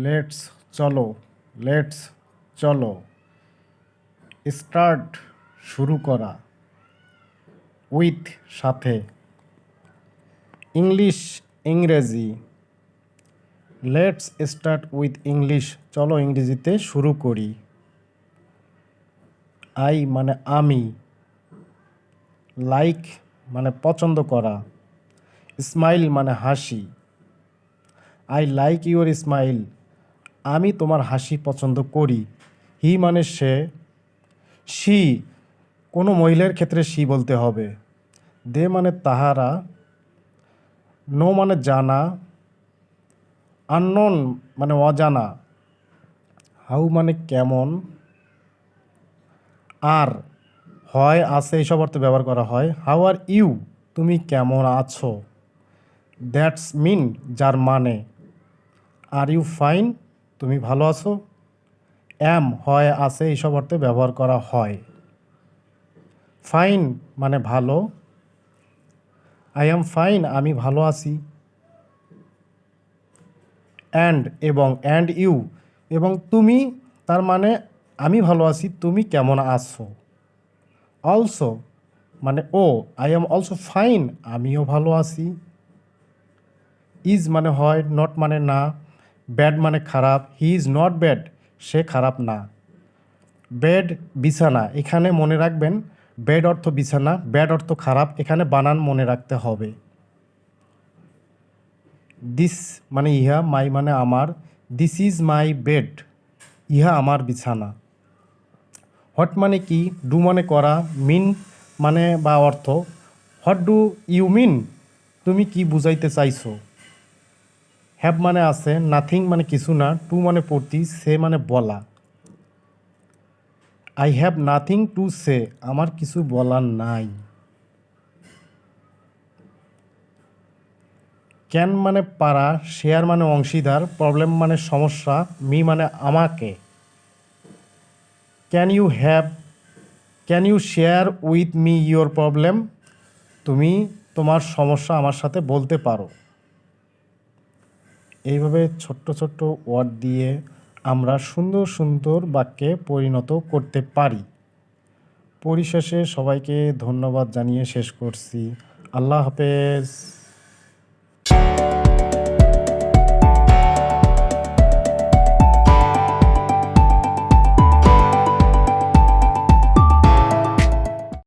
Let's চলো, let's চলো। Start শুরু করা, উইথ সাথে। ইংলিশ ইংরেজি। লেটস স্টার্ট উইথ ইংলিশ, চলো ইংরেজিতে শুরু করি। আই মানে আমি, লাইক মানে পছন্দ করা, স্মাইল মানে হাসি। আই লাইক ইউর স্মাইল, আমি তোমার হাসি পছন্দ করি। হি মানে সে, শি কোনো মহিলার ক্ষেত্রে শি বলতে হবে। দে মানে তাহারা, নো মানে জানা, আননোন মানে অজানা। হাউ মানে কেমন, আর হয় আছে এইসব অর্থে ব্যবহার করা হয়। হাউ আর ইউ তুমি কেমন আছো। দ্যাটস মিন যার মানে। আর ইউ ফাইন তুমি ভালো আছো। অ্যাম হয় আছে এইসব অর্থে ব্যবহার করা হয়। ফাইন মানে ভালো। আই অ্যাম ফাইন আমি ভালো আছি। অ্যান্ড এবং, অ্যান্ড ইউ এবং তুমি, তার মানে আমি ভালো আছি তুমি কেমন আছো। অলসো মানে ও, আই অ্যাম অলসো ফাইন আমিও ভালো আছি। ইজ মানে হয়, নট মানে না, ব্যাড মানে খারাপ। হি ইজ নট ব্যাড সে খারাপ না। বেড বিছানা, এখানে মনে রাখবেন বেড অর্থ বিছানা, ব্যাড অর্থ খারাপ, এখানে বানান মনে রাখতে হবে। দিস মানে ইহা, মাই মানে আমার। দিস ইজ মাই বেড ইহা আমার বিছানা। হোয়াট মানে কি, ডু মানে করা, মিন মানে বা অর্থ। হোয়াট ডু ইউ মিন তুমি কি বুঝাইতে চাইছো। হ্যাভ মানে আছে, নাথিং মানে কিছু না, টু মানে পড়তি, সে মানে বলা। I have nothing to say আমার কিছু বলার নাই। ক্যান মানে পারা, শেয়ার মানে অংশীদার, প্রবলেম মানে সমস্যা, মি মানে আমাকে। Can you share with me your problem তুমি তোমার সমস্যা আমার সাথে বলতে পারো। এইভাবে ছোট্ট ছোট্ট ওয়ার্ড দিয়ে আমরা সুন্দর সুন্দর বাক্যে পরিণত করতে পারি। পরিশেষে সবাইকে ধন্যবাদ জানিয়ে শেষ করছি। আল্লাহ হাফেজ।